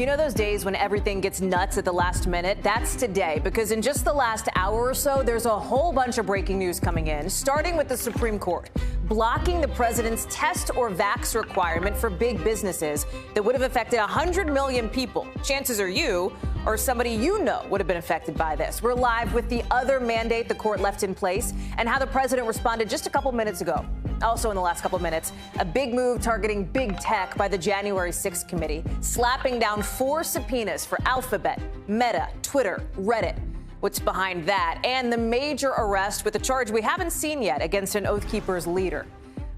You know those days when everything gets nuts at the last minute? That's today, because in just the last hour or so, there's a whole bunch of breaking news coming in, starting with the Supreme Court blocking the president's test or vax requirement for big businesses that would have affected 100 million people. Chances are you or somebody you know would have been affected by this. We're live with the other mandate the court left in place and how the president responded just a couple minutes ago. Also in the last couple of minutes, a big move targeting big tech by the January 6th committee, slapping down 4 subpoenas for Alphabet, Meta, Twitter, Reddit. What's behind that? And the major arrest with a charge we haven't seen yet against an Oath Keepers leader.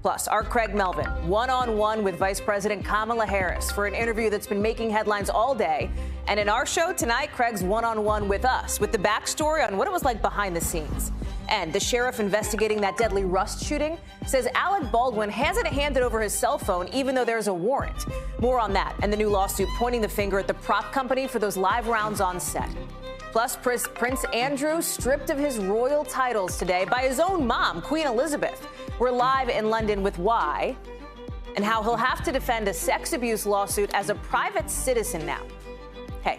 Plus, our Craig Melvin, one-on-one with Vice President Kamala Harris for an interview that's been making headlines all day. And in our show tonight, Craig's one-on-one with us with the backstory on what it was like behind the scenes. And the sheriff investigating that deadly Rust shooting says Alec Baldwin hasn't handed over his cell phone, even though there's a warrant. More on that and the new lawsuit pointing the finger at the prop company for those live rounds on set. Plus, Prince Andrew stripped of his royal titles today by his own mom, Queen Elizabeth. We're live in London with why and how he'll have to defend a sex abuse lawsuit as a private citizen now. Hey,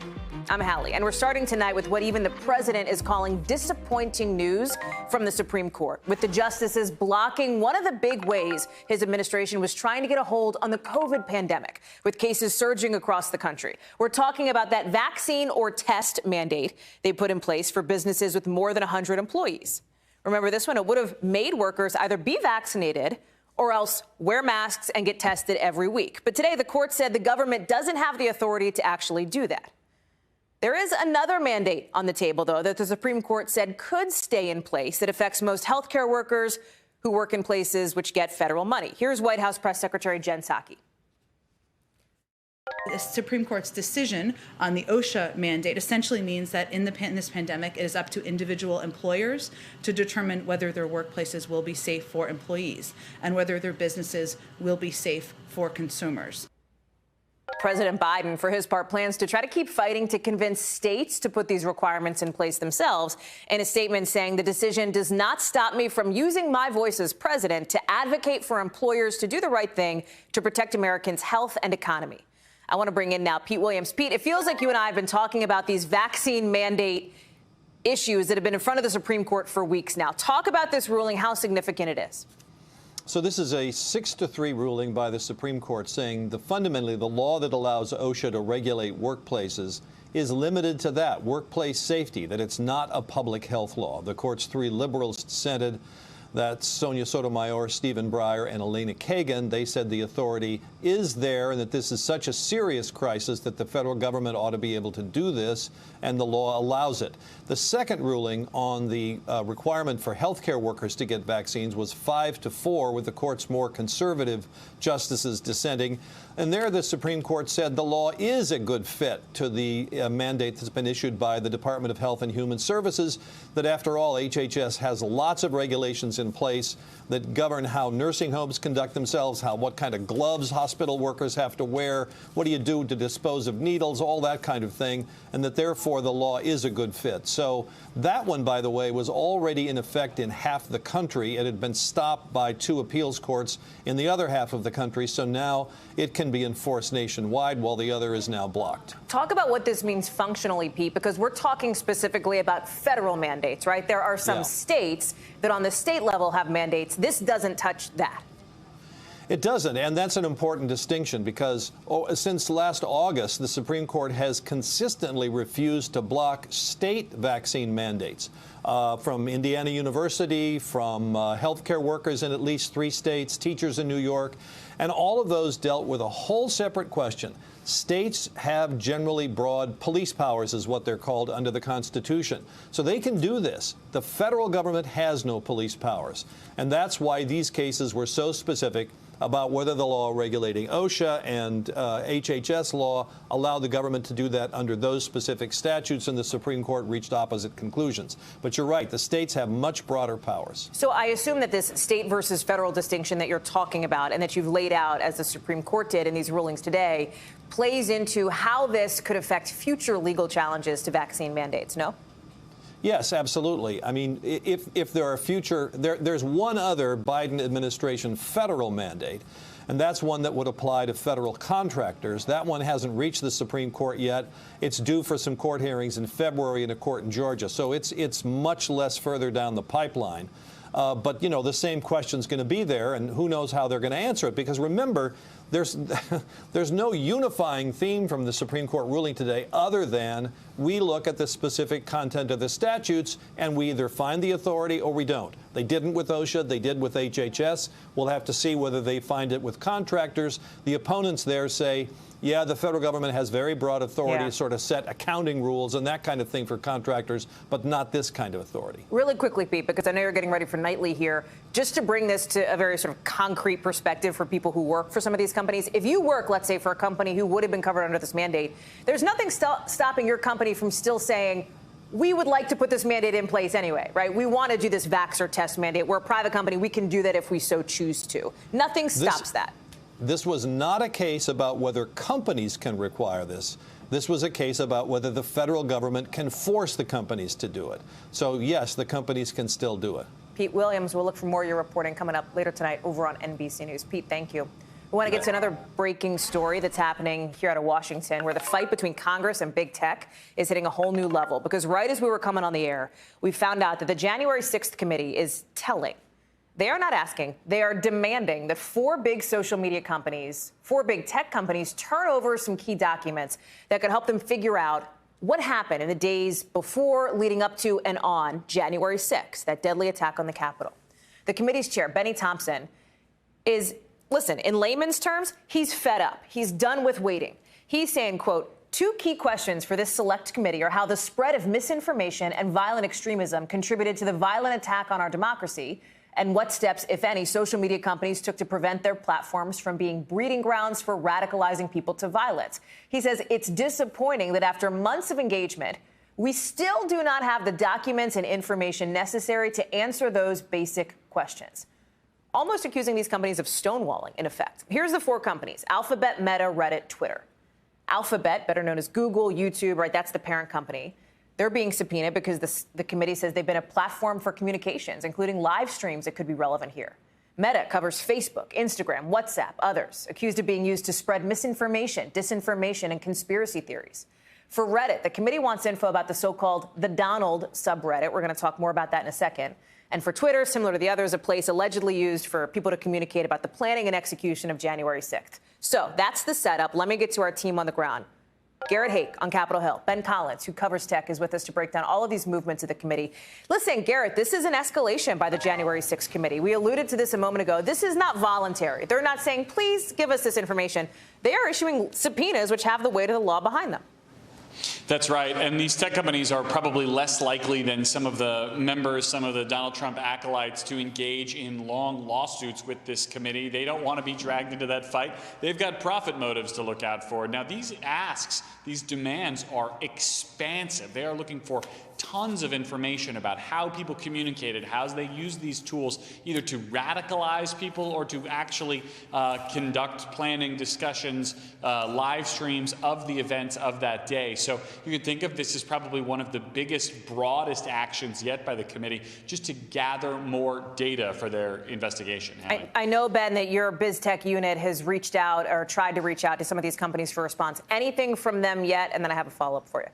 I'm Hallie, and we're starting tonight with what even the president is calling disappointing news from the Supreme Court, with the justices blocking one of the big ways his administration was trying to get a hold on the COVID pandemic, with cases surging across the country. We're talking about that vaccine or test mandate they put in place for businesses with more than 100 employees. Remember this one? It would have made workers either be vaccinated or else wear masks and get tested every week. But today, the court said the government doesn't have the authority to actually do that. There is another mandate on the table, though, that the Supreme Court said could stay in place that affects most healthcare workers who work in places which get federal money. Here's White House Press Secretary Jen Psaki. The Supreme Court's decision on the OSHA mandate essentially means that in this pandemic, it is up to individual employers to determine whether their workplaces will be safe for employees and whether their businesses will be safe for consumers. President Biden, for his part, plans to try to keep fighting to convince states to put these requirements in place themselves. In a statement saying the decision does not stop me from using my voice as president to advocate for employers to do the right thing to protect Americans' health and economy. I want to bring in now Pete Williams. Pete, it feels like you and I have been talking about these vaccine mandate issues that have been in front of the Supreme Court for weeks now. Talk about this ruling, how significant it is. So this is a 6-3 ruling by the Supreme Court saying fundamentally the law that allows OSHA to regulate workplaces is limited to that, workplace safety, that it's not a public health law. The court's 3 liberals dissented. That's Sonia Sotomayor, Stephen Breyer, and Elena Kagan. They said the authority is there and that this is such a serious crisis that the federal government ought to be able to do this, and the law allows it. The second ruling on the requirement for healthcare workers to get vaccines was 5-4, with the court's more conservative justices dissenting. And there the Supreme Court said the law is a good fit to the mandate that's been issued by the Department of Health and Human Services, that after all, HHS has lots of regulations in place that govern how nursing homes conduct themselves, what kind of gloves hospital workers have to wear, what do you do to dispose of needles, all that kind of thing, and that therefore the law is a good fit. So that one, by the way, was already in effect in half the country. It had been stopped by 2 appeals courts in the other half of the country, so now it can be enforced nationwide while the other is now blocked. Talk about what this means functionally, Pete, because we're talking specifically about federal mandates, right? There are some states that on the state level have mandates. This doesn't touch that. It doesn't, and that's an important distinction because since last August, the Supreme Court has consistently refused to block state vaccine mandates from Indiana University, from healthcare workers in at least 3 states, teachers in New York, and all of those dealt with a whole separate question. States have generally broad police powers, is what they're called under the Constitution. So they can do this. The federal government has no police powers. And that's why these cases were so specific about whether the law regulating OSHA and HHS law allowed the government to do that under those specific statutes, and the Supreme Court reached opposite conclusions. But you're right, the states have much broader powers. So I assume that this state versus federal distinction that you're talking about and that you've laid out as the Supreme Court did in these rulings today plays into how this could affect future legal challenges to vaccine mandates, no? Yes, absolutely. I mean, if there are there's one other Biden administration federal mandate, and that's one that would apply to federal contractors. That one hasn't reached the Supreme Court yet. It's due for some court hearings in February in a court in Georgia. So it's much less further down the pipeline. But, you know, the same question's going to be there, and who knows how they're going to answer it. Because remember, there's no unifying theme from the Supreme Court ruling today other than we look at the specific content of the statutes and we either find the authority or we don't. They didn't with OSHA. They did with HHS. We'll have to see whether they find it with contractors. The opponents there say, yeah, the federal government has very broad authority to sort of set accounting rules and that kind of thing for contractors, but not this kind of authority. Really quickly, Pete, because I know you're getting ready for Nightly here, just to bring this to a very sort of concrete perspective for people who work for some of these companies. If you work, let's say, for a company who would have been covered under this mandate, there's nothing stopping your company from still saying, we would like to put this mandate in place anyway, right? We want to do this vaxxer test mandate. We're a private company. We can do that if we so choose to. Nothing stops that. This was not a case about whether companies can require this. This was a case about whether the federal government can force the companies to do it. So, yes, the companies can still do it. Pete Williams, we'll look for more of your reporting coming up later tonight over on NBC News. Pete, thank you. We want to get to another breaking story that's happening here out of Washington, where the fight between Congress and big tech is hitting a whole new level. Because right as we were coming on the air, we found out that the January 6th committee is telling. They are not asking. They are demanding that four big tech companies turn over some key documents that could help them figure out what happened in the days before, leading up to, and on January 6th, that deadly attack on the Capitol. The committee's chair, Benny Thompson, is, listen, in layman's terms, he's fed up. He's done with waiting. He's saying, quote, two key questions for this select committee are how the spread of misinformation and violent extremism contributed to the violent attack on our democracy, and what steps, if any, social media companies took to prevent their platforms from being breeding grounds for radicalizing people to violence. He says it's disappointing that after months of engagement, we still do not have the documents and information necessary to answer those basic questions. Almost accusing these companies of stonewalling, in effect. Here's the four companies: Alphabet, Meta, Reddit, Twitter. Alphabet, better known as Google, YouTube, right? That's the parent company. They're being subpoenaed because the committee says they've been a platform for communications, including live streams that could be relevant here. Meta covers Facebook, Instagram, WhatsApp, others, accused of being used to spread misinformation, disinformation, and conspiracy theories. For Reddit, the committee wants info about the so-called The Donald subreddit. We're going to talk more about that in a second. And for Twitter, similar to the others, a place allegedly used for people to communicate about the planning and execution of January 6th. So that's the setup. Let me get to our team on the ground. Garrett Hake on Capitol Hill. Ben Collins, who covers tech, is with us to break down all of these movements of the committee. Listen, Garrett, this is an escalation by the January 6th committee. We alluded to this a moment ago. This is not voluntary. They're not saying, please give us this information. They are issuing subpoenas, which have the weight of the law behind them. That's right. And these tech companies are probably less likely than some of the members, some of the Donald Trump acolytes, to engage in long lawsuits with this committee. They don't want to be dragged into that fight. They've got profit motives to look out for. Now, these asks, these demands are expansive. They are looking for tons of information about how people communicated, how they use these tools either to radicalize people or to actually conduct planning discussions, live streams of the events of that day. So you can think of this as probably one of the biggest, broadest actions yet by the committee, just to gather more data for their investigation. I know, Ben, that your BizTech unit has reached out or tried to reach out to some of these companies for response. Anything from them yet? And then I have a follow-up for you.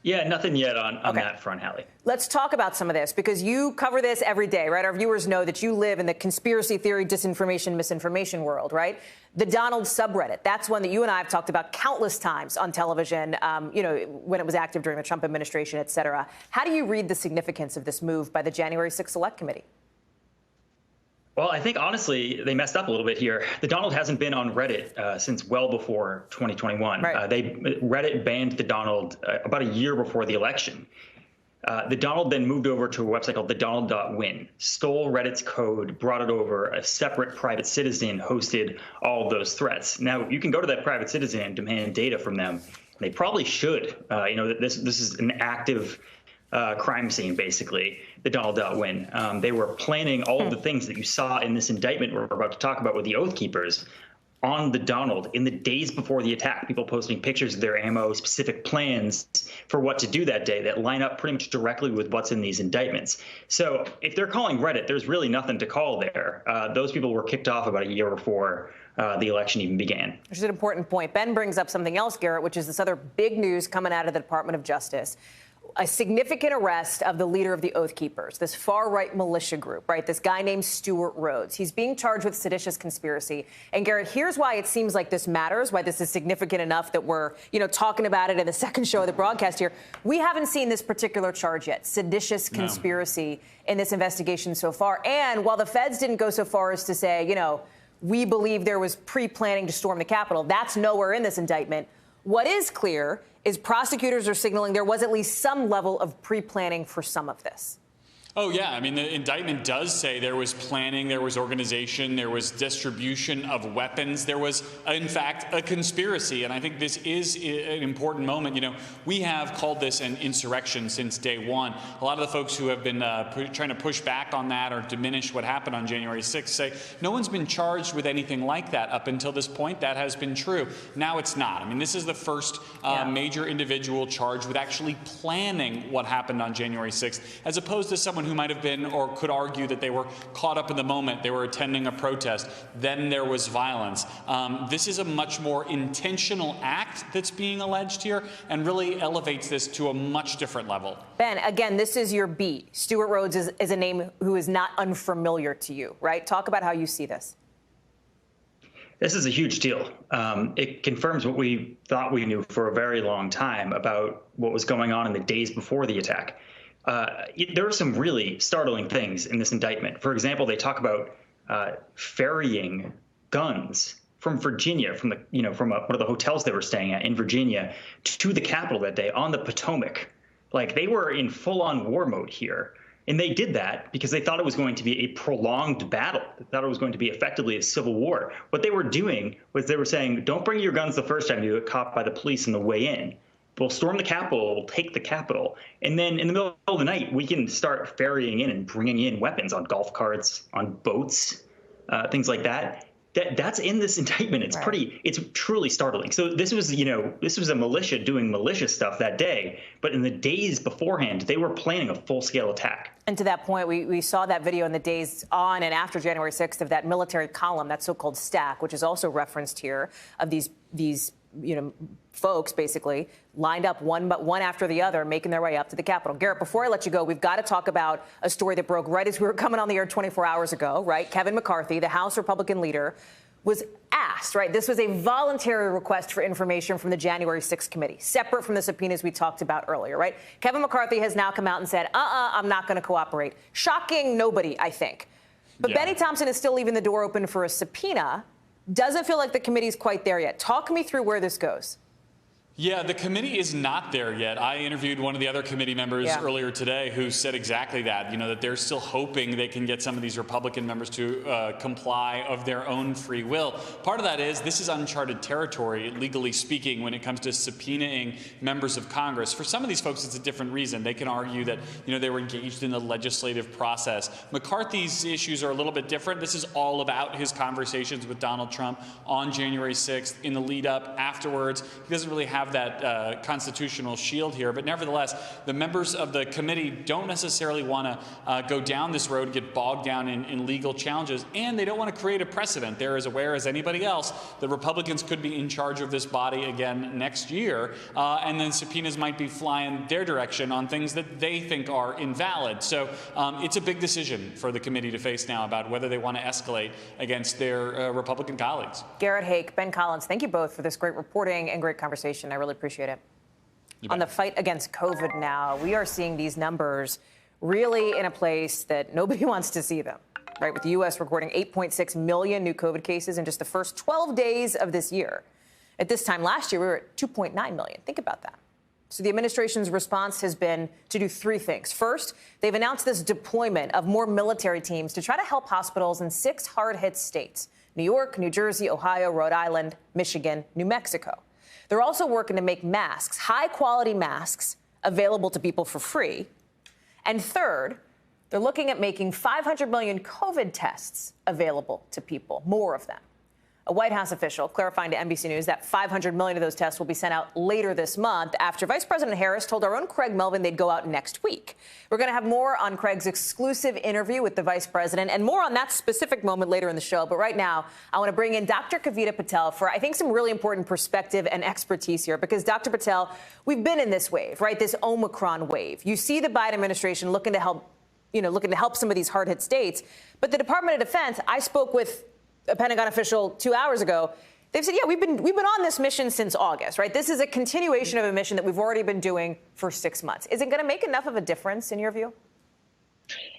Yeah, nothing yet on that front, Hallie. Let's talk about some of this, because you cover this every day, right? Our viewers know that you live in the conspiracy theory, disinformation, misinformation world, right? The Donald subreddit, that's one that you and I have talked about countless times on television, when it was active during the Trump administration, et cetera. How do you read the significance of this move by the January 6th Select Committee? Well, I think, honestly, they messed up a little bit here. The Donald hasn't been on Reddit since well before 2021. Right. Reddit banned the Donald about a year before the election. The Donald then moved over to a website called thedonald.win, stole Reddit's code, brought it over. A separate private citizen hosted all of those threats. Now, you can go to that private citizen and demand data from them. They probably should. This is an active crime scene, basically, the Donald.win. They were planning all of the things that you saw in this indictment we're about to talk about with the Oath Keepers on the Donald in the days before the attack, people posting pictures of their ammo, specific plans for what to do that day that line up pretty much directly with what's in these indictments. So if they're calling Reddit, there's really nothing to call there. Those people were kicked off about a year before the election even began. Which is an important point. Ben brings up something else, Garrett, which is this other big news coming out of the Department of Justice. A significant arrest of the leader of the Oath Keepers, this far-right militia group, right? This guy named Stuart Rhodes. He's being charged with seditious conspiracy. And Garrett, here's why it seems like this matters, why this is significant enough that we're, talking about it in the second show of the broadcast here. We haven't seen this particular charge yet, seditious conspiracy in this investigation so far. And while the feds didn't go so far as to say, we believe there was pre-planning to storm the Capitol, that's nowhere in this indictment. What is clear is prosecutors are signaling there was at least some level of pre-planning for some of this. Oh, yeah. I mean, the indictment does say there was planning, there was organization, there was distribution of weapons. There was, in fact, a conspiracy. And I think this is an important moment. We have called this an insurrection since day one. A lot of the folks who have been trying to push back on that or diminish what happened on January 6th say no one's been charged with anything like that up until this point. That has been true. Now it's not. I mean, this is the first major individual charged with actually planning what happened on January 6th, as opposed to someone who might have been or could argue that they were caught up in the moment. They were attending a protest. Then there was violence. This is a much more intentional act that's being alleged here and really elevates this to a much different level. Ben, again, this is your beat. Stuart Rhodes is a name who is not unfamiliar to you, right? Talk about how you see this. This is a huge deal. It confirms what we thought we knew for a very long time about what was going on in the days before the attack. There are some really startling things in this indictment. For example, they talk about ferrying guns from Virginia, from one of the hotels they were staying at in Virginia, to the Capitol that day on the Potomac. Like, they were in full-on war mode here. And they did that because they thought it was going to be a prolonged battle. They thought it was going to be effectively a civil war. What they were doing was they were saying, don't bring your guns the first time you get caught by the police on the way in. We'll storm the Capitol, we'll take the Capitol. And then in the middle of the night, we can start ferrying in and bringing in weapons on golf carts, on boats, things like that. That's in this indictment. It's it's truly startling. So this was a militia doing militia stuff that day. But in the days beforehand, they were planning a full-scale attack. And to that point, we saw that video in the days on and after January 6th of that military column, that so-called stack, which is also referenced here, of these folks basically lined up one after the other, making their way up to the Capitol. Garrett, before I let you go, we've got to talk about a story that broke right as we were coming on the air 24 hours ago, right? Kevin McCarthy, the House Republican leader, was asked, right? This was a voluntary request for information from the January 6th committee, separate from the subpoenas we talked about earlier, right? Kevin McCarthy has now come out and said, I'm not going to cooperate. Shocking nobody, I think. But Benny Thompson is still leaving the door open for a subpoena. Doesn't feel like the committee's quite there yet. Talk me through where this goes. Yeah, the committee is not there yet. I interviewed one of the other committee members earlier today who said exactly that, that they're still hoping they can get some of these Republican members to comply of their own free will. Part of that is this is uncharted territory, legally speaking, when it comes to subpoenaing members of Congress. For some of these folks, it's a different reason. They can argue that, they were engaged in the legislative process. McCarthy's issues are a little bit different. This is all about his conversations with Donald Trump on January 6th, in the lead up, afterwards. He doesn't really have that constitutional shield here. But nevertheless, the members of the committee don't necessarily want to go down this road, get bogged down in legal challenges, and they don't want to create a precedent. They're as aware as anybody else that Republicans could be in charge of this body again next year, and then subpoenas might be flying their direction on things that they think are invalid. So it's a big decision for the committee to face now about whether they want to escalate against their Republican colleagues. Garrett Haake, Ben Collins, thank you both for this great reporting and great conversation. I really appreciate it. On the fight against COVID now, we are seeing these numbers really in a place that nobody wants to see them, right? With the U.S. recording 8.6 million new COVID cases in just the first 12 days of this year. At this time last year, we were at 2.9 million. Think about that. So the administration's response has been to do three things. First, they've announced this deployment of more military teams to try to help hospitals in 6 hard-hit states: New York, New Jersey, Ohio, Rhode Island, Michigan, New Mexico. They're also working to make masks, high-quality masks, available to people for free. And third, they're looking at making 500 million COVID tests available to people, more of them. A White House official clarifying to NBC News that 500 million of those tests will be sent out later this month after Vice President Harris told our own Craig Melvin they'd go out next week. We're going to have more on Craig's exclusive interview with the vice president and more on that specific moment later in the show. But right now, I want to bring in Dr. Kavita Patel for, I think, some really important perspective and expertise here. Because, Dr. Patel, we've been in this wave, right, this Omicron wave. You see the Biden administration looking to help some of these hard-hit states. But the Department of Defense, I spoke with a Pentagon official 2 hours ago. They've said, yeah, we've been on this mission since August, right? This is a continuation of a mission that we've already been doing for 6 months. Is it going to make enough of a difference in your view?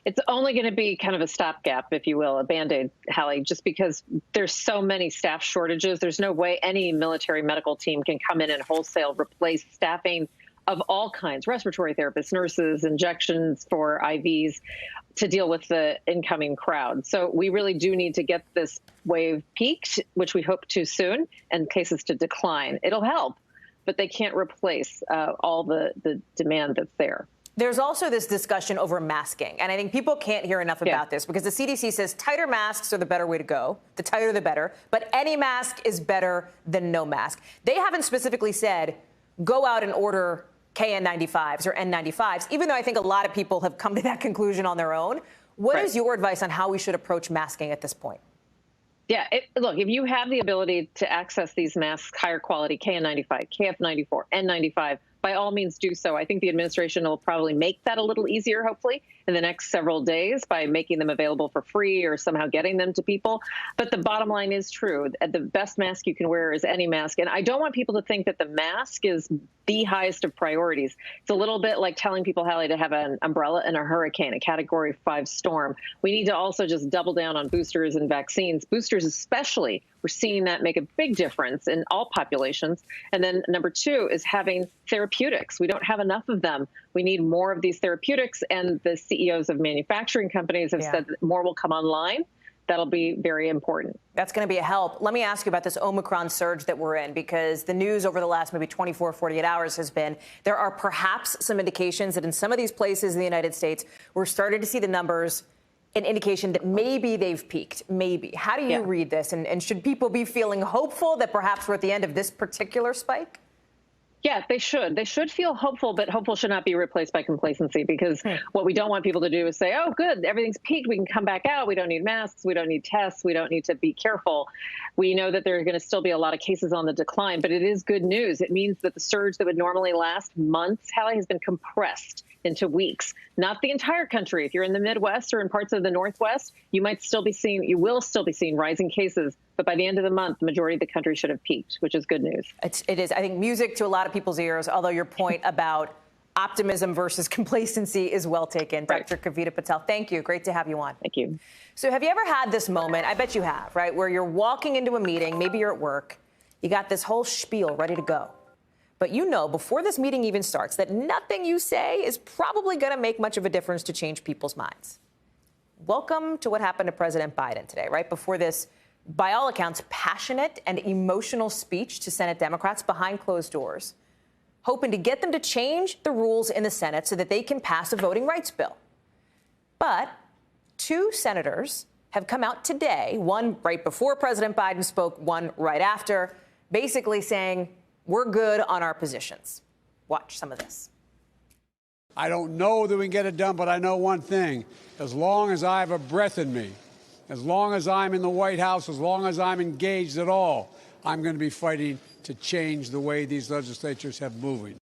It's only going to be kind of a stopgap, if you will, a Band-Aid, Hallie, just because there's so many staff shortages. There's no way any military medical team can come in and wholesale replace staffing of all kinds, respiratory therapists, nurses, injections for IVs, to deal with the incoming crowd. So we really do need to get this wave peaked, which we hope to soon, and cases to decline. It'll help, but they can't replace all the demand that's there. There's also this discussion over masking, and I think people can't hear enough about this because the CDC says tighter masks are the better way to go. The tighter, the better. But any mask is better than no mask. They haven't specifically said, go out and order KN95s or N95s, even though I think a lot of people have come to that conclusion on their own. What is your advice on how we should approach masking at this point? Yeah, look, if you have the ability to access these masks, higher quality, KN95, KF94, N95, by all means do so. I think the administration will probably make that a little easier, hopefully, in the next several days by making them available for free or somehow getting them to people. But the bottom line is true. The best mask you can wear is any mask. And I don't want people to think that the mask is the highest of priorities. It's a little bit like telling people, Hallie, to have an umbrella in a hurricane, a Category 5 storm. We need to also just double down on boosters and vaccines. Boosters especially, we're seeing that make a big difference in all populations. And then number two is having therapeutics. We don't have enough of them. We need more of these therapeutics, and the CEOs of manufacturing companies have said that more will come online. That'll be very important. That's going to be a help. Let me ask you about this Omicron surge that we're in, because the news over the last maybe 24, 48 hours has been there are perhaps some indications that in some of these places in the United States, we're starting to see the numbers, an indication that maybe they've peaked, maybe. How do you read this? And should people be feeling hopeful that perhaps we're at the end of this particular spike? Yeah, they should. They should feel hopeful, but hopeful should not be replaced by complacency, because what we don't want people to do is say, oh, good, everything's peaked. We can come back out. We don't need masks. We don't need tests. We don't need to be careful. We know that there are going to still be a lot of cases on the decline, but it is good news. It means that the surge that would normally last months, Hallie, has been compressed into weeks. Not the entire country. If you're in the Midwest or in parts of the Northwest, you will still be seeing rising cases. But by the end of the month, the majority of the country should have peaked, which is good news. It is, I think, music to a lot of people's ears, although your point about optimism versus complacency is well taken. Right. Dr. Kavita Patel, thank you. Great to have you on. Thank you. So have you ever had this moment, I bet you have, right, where you're walking into a meeting, maybe you're at work, you got this whole spiel ready to go. But you know before this meeting even starts that nothing you say is probably going to make much of a difference to change people's minds. Welcome to what happened to President Biden today, right before this, by all accounts, passionate and emotional speech to Senate Democrats behind closed doors, hoping to get them to change the rules in the Senate so that they can pass a voting rights bill. But two senators have come out today, one right before President Biden spoke, one right after, basically saying, we're good on our positions. Watch some of this. I don't know that we can get it done, but I know one thing. As long as I have a breath in me, as long as I'm in the White House, as long as I'm engaged at all, I'm going to be fighting to change the way these legislatures have moving.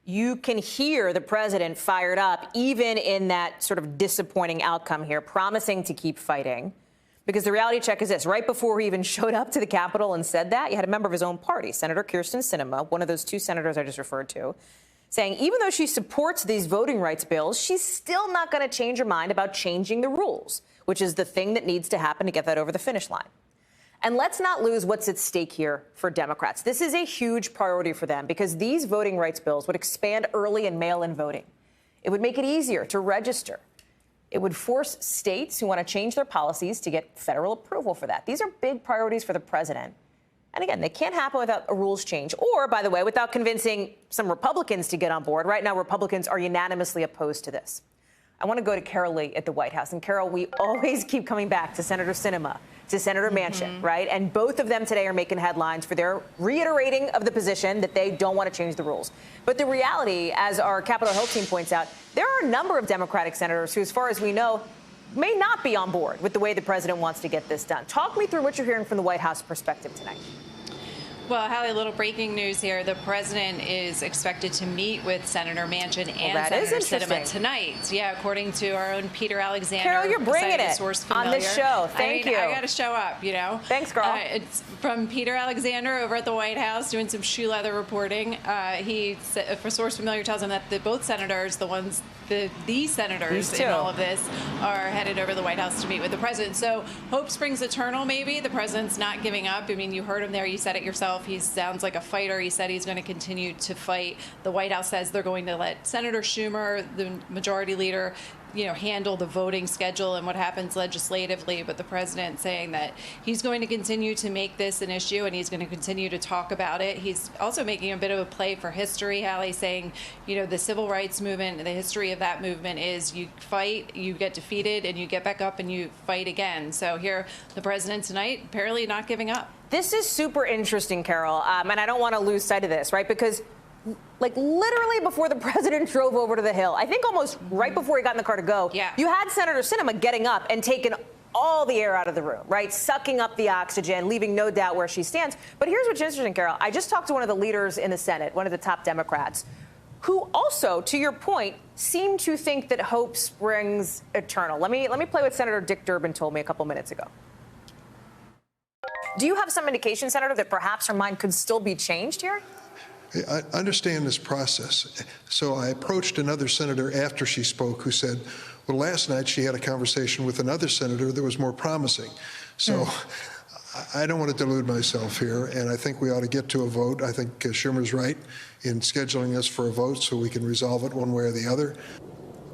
You can hear the president fired up, even in that sort of disappointing outcome here, promising to keep fighting. Because the reality check is this. Right before he even showed up to the Capitol and said that, you had a member of his own party, Senator Kyrsten Sinema, one of those two senators I just referred to, saying even though she supports these voting rights bills, she's still not going to change her mind about changing the rules, which is the thing that needs to happen to get that over the finish line. And let's not lose what's at stake here for Democrats. This is a huge priority for them because these voting rights bills would expand early and mail-in voting. It would make it easier to register. It would force states who want to change their policies to get federal approval for that. These are big priorities for the president. And again, they can't happen without a rules change or, by the way, without convincing some Republicans to get on board. Right now, Republicans are unanimously opposed to this. I want to go to Carol Lee at the White House. And Carol, we always keep coming back to Senator Sinema to Senator Manchin, right? And both of them today are making headlines for their reiterating of the position that they don't want to change the rules. But the reality, as our Capitol Hill team points out, there are a number of Democratic senators who, as far as we know, may not be on board with the way the president wants to get this done. Talk me through what you're hearing from the White House perspective tonight. Well, Hallie, a little breaking news here. The president is expected to meet with Senator Manchin and Senator Sinema tonight. Yeah, according to our own Peter Alexander. Carol, you're bringing it on this show. Thank you. I got to show up, you know. Thanks, girl. It's from Peter Alexander over at the White House doing some shoe leather reporting. He, for source familiar, tells him that both senators, the senators in all of this, are headed over to the White House to meet with the president. So hope springs eternal, maybe. The president's not giving up. I mean, you heard him there. You said it yourself. He sounds like a fighter. He said he's going to continue to fight. The White House says they're going to let Senator Schumer, the majority leader, handle the voting schedule and what happens legislatively. But the president saying that he's going to continue to make this an issue and he's going to continue to talk about it. He's also making a bit of a play for history, Hallie, saying, the civil rights movement, the history of that movement is you fight, you get defeated, and you get back up and you fight again. So here, the president tonight apparently not giving up. This is super interesting, Carol, and I don't want to lose sight of this, right? Because literally before the president drove over to the Hill, I think almost right before he got in the car to go, you had Senator Sinema getting up and taking all the air out of the room, right? Sucking up the oxygen, leaving no doubt where she stands. But here's what's interesting, Carol. I just talked to one of the leaders in the Senate, one of the top Democrats, who also, to your point, seemed to think that hope springs eternal. Let me play what Senator Dick Durbin told me a couple minutes ago. Do you have some indication, Senator, that perhaps her mind could still be changed here? I understand this process. So I approached another senator after she spoke who said, well, last night she had a conversation with another senator that was more promising. So I don't want to delude myself here, and I think we ought to get to a vote. I think Schumer's right in scheduling us for a vote so we can resolve it one way or the other.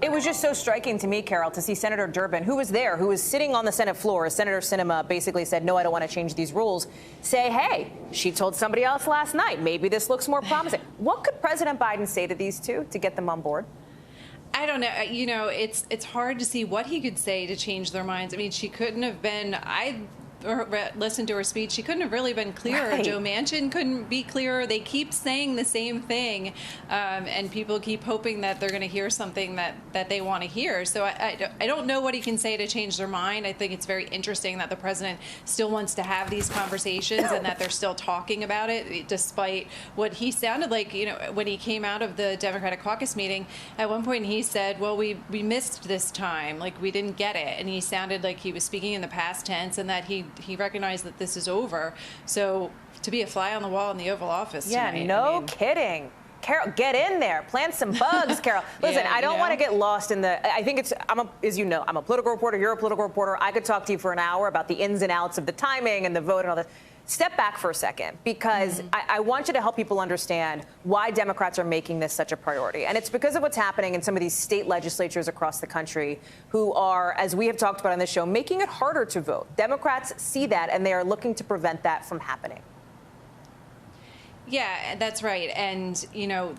It was just so striking to me, Carol, to see Senator Durbin, who was there, who was sitting on the Senate floor, as Senator Sinema basically said, no, I don't want to change these rules, say, hey, she told somebody else last night, maybe this looks more promising. What could President Biden say to these two to get them on board? I don't know. It's hard to see what he could say to change their minds. I mean, she couldn't have been, listened to her speech, she couldn't have really been clearer. Right. Joe Manchin couldn't be clearer. They keep saying the same thing, and people keep hoping that they're going to hear something that they want to hear. So I don't know what he can say to change their mind. I think it's very interesting that the president still wants to have these conversations and that they're still talking about it, despite what he sounded like, when he came out of the Democratic caucus meeting. At one point he said, well, we missed this time, like we didn't get it. And he sounded like he was speaking in the past tense and that he recognized that this is over. So to be a fly on the wall in the Oval Office tonight, no kidding. Carol, get in there. Plant some bugs, Carol. Listen, I don't want to get lost in the, I think as you know, I'm a political reporter, you're a political reporter. I could talk to you for an hour about the ins and outs of the timing and the vote and all that. Step back for a second, because I want you to help people understand why Democrats are making this such a priority. And it's because of what's happening in some of these state legislatures across the country who are, as we have talked about on this show, making it harder to vote. Democrats see that, and they are looking to prevent that from happening. Yeah, that's right. And,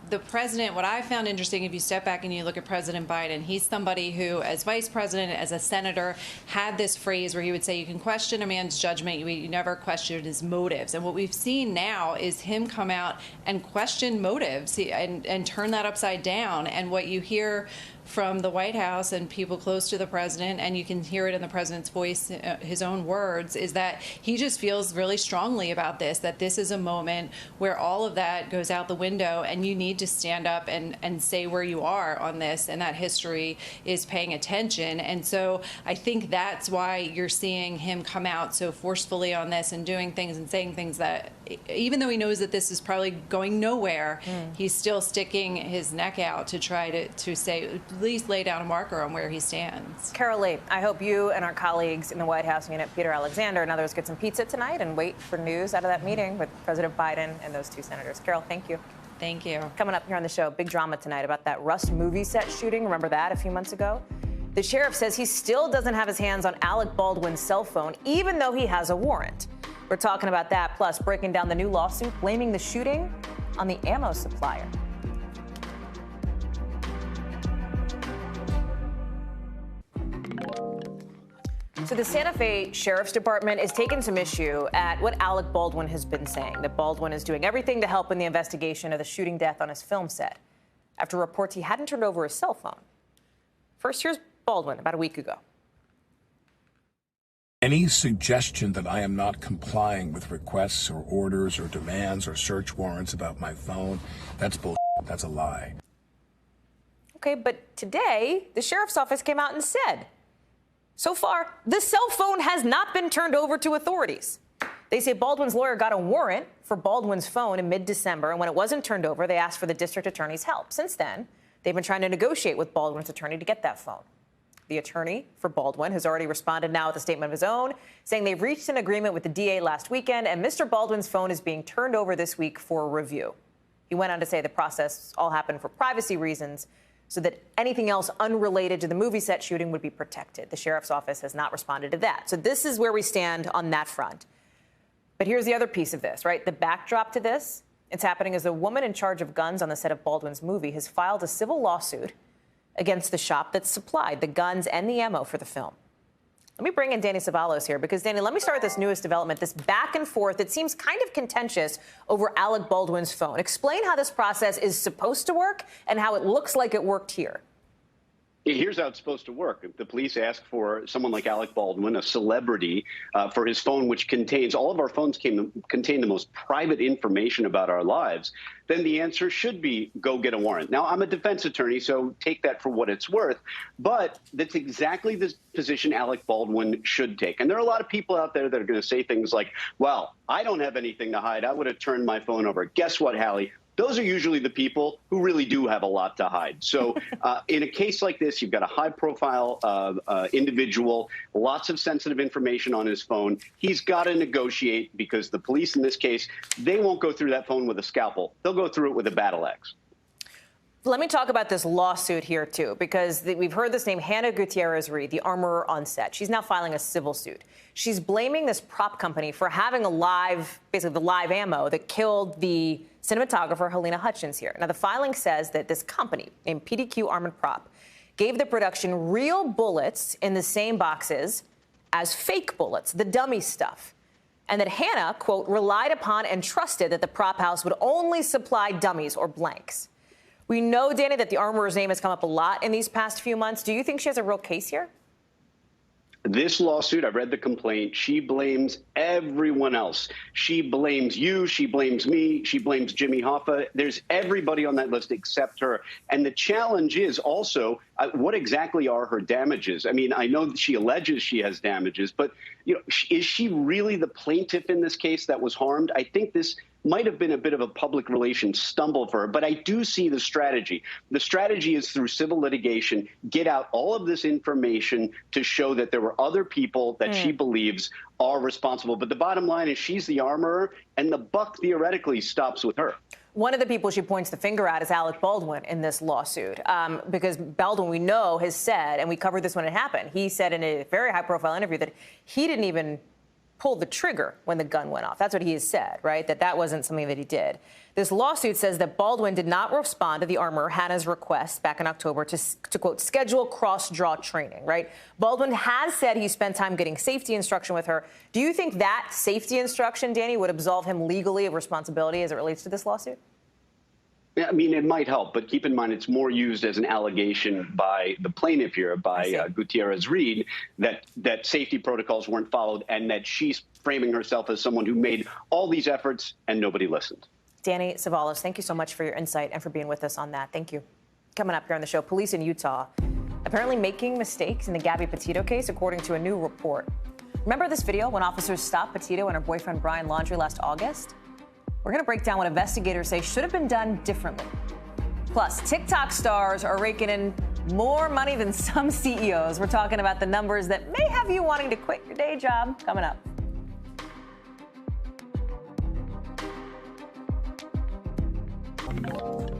the president, what I found interesting, if you step back and you look at President Biden, he's somebody who, as vice president, as a senator, had this phrase where he would say, you can question a man's judgment, you never question his motives. And what we've seen now is him come out and question motives and turn that upside down. And what you hear from the White House and people close to the president, and you can hear it in the president's voice, his own words, is that he just feels really strongly about this, that this is a moment where all of that goes out the window and you need to stand up and say where you are on this, and that history is paying attention. And so I think that's why you're seeing him come out so forcefully on this and doing things and saying things that, even though he knows that this is probably going nowhere, he's still sticking his neck out to try to say, at least lay down a marker on where he stands. Carol Lee, I hope you and our colleagues in the White House unit, Peter Alexander and others, get some pizza tonight and wait for news out of that meeting with President Biden and those two senators. Carol, thank you. Thank you. Coming up here on the show, big drama tonight about that Rust movie set shooting. Remember that a few months ago? The sheriff says he still doesn't have his hands on Alec Baldwin's cell phone, even though he has a warrant. We're talking about that, plus breaking down the new lawsuit blaming the shooting on the ammo supplier. So the Santa Fe Sheriff's Department is taking some issue at what Alec Baldwin has been saying, that Baldwin is doing everything to help in the investigation of the shooting death on his film set, after reports he hadn't turned over his cell phone. First, here's Baldwin about a week ago. Any suggestion that I am not complying with requests or orders or demands or search warrants about my phone, that's bullshit. That's a lie. Okay, but today, the sheriff's office came out and said, so far, the cell phone has not been turned over to authorities. They say Baldwin's lawyer got a warrant for Baldwin's phone in mid-December, and when it wasn't turned over, they asked for the district attorney's help. Since then, they've been trying to negotiate with Baldwin's attorney to get that phone. The attorney for Baldwin has already responded now with a statement of his own, saying they've reached an agreement with the DA last weekend, and Mr. Baldwin's phone is being turned over this week for review. He went on to say the process all happened for privacy reasons, so that anything else unrelated to the movie set shooting would be protected. The sheriff's office has not responded to that. So this is where we stand on that front. But here's the other piece of this, right? The backdrop to this, it's happening as a woman in charge of guns on the set of Baldwin's movie has filed a civil lawsuit against the shop that supplied the guns and the ammo for the film. Let me bring in Danny Savalos here, because, Danny, let me start with this newest development, this back and forth that seems kind of contentious over Alec Baldwin's phone. Explain how this process is supposed to work and how it looks like it worked here. Here's how it's supposed to work. If the police ask for someone like Alec Baldwin, a celebrity, for his phone, which contains, all of our phones contain the most private information about our lives, then the answer should be go get a warrant. Now, I'm a defense attorney, so take that for what it's worth. But that's exactly the position Alec Baldwin should take. And there are a lot of people out there that are going to say things like, well, I don't have anything to hide. I would have turned my phone over. Guess what, Hallie? Those are usually the people who really do have a lot to hide. So in a case like this, you've got a high-profile individual, lots of sensitive information on his phone. He's got to negotiate, because the police in this case, they won't go through that phone with a scalpel. They'll go through it with a battle axe. Let me talk about this lawsuit here, too, because we've heard this name, Hannah Gutierrez-Reed, the armorer on set. She's now filing a civil suit. She's blaming this prop company for having basically the live ammo that killed the cinematographer, Helena Hutchins, here. Now, the filing says that this company, named PDQ Armored Prop, gave the production real bullets in the same boxes as fake bullets, the dummy stuff. And that Hannah, quote, relied upon and trusted that the prop house would only supply dummies or blanks. We know, Danny, that the armorer's name has come up a lot in these past few months. Do you think she has a real case here? This lawsuit, I read the complaint, she blames everyone else. She blames you, she blames me, she blames Jimmy Hoffa. There's everybody on that list except her. And the challenge is also, what exactly are her damages? I mean, I know that she alleges she has damages, but is she really the plaintiff in this case that was harmed? I think this might have been a bit of a public relations stumble for her, but I do see the strategy. The strategy is through civil litigation, get out all of this information to show that there were other people that she believes are responsible. But the bottom line is she's the armorer, and the buck theoretically stops with her. One of the people she points the finger at is Alec Baldwin in this lawsuit, because Baldwin, we know, has said, and we covered this when it happened, he said in a very high-profile interview that he didn't even pulled the trigger when the gun went off. That's what he has said, right? That wasn't something that he did. This lawsuit says that Baldwin did not respond to the armorer Hannah's request back in October to quote, schedule cross-draw training, right? Baldwin has said he spent time getting safety instruction with her. Do you think that safety instruction, Danny, would absolve him legally of responsibility as it relates to this lawsuit? I mean, it might help, but keep in mind it's more used as an allegation by the plaintiff here, by Gutierrez-Reed, that safety protocols weren't followed and that she's framing herself as someone who made all these efforts and nobody listened. Danny Savalos, thank you so much for your insight and for being with us on that. Thank you. Coming up here on the show, police in Utah apparently making mistakes in the Gabby Petito case, according to a new report. Remember this video when officers stopped Petito and her boyfriend Brian Laundrie last August? We're going to break down what investigators say should have been done differently. Plus, TikTok stars are raking in more money than some CEOs. We're talking about the numbers that may have you wanting to quit your day job. Coming up.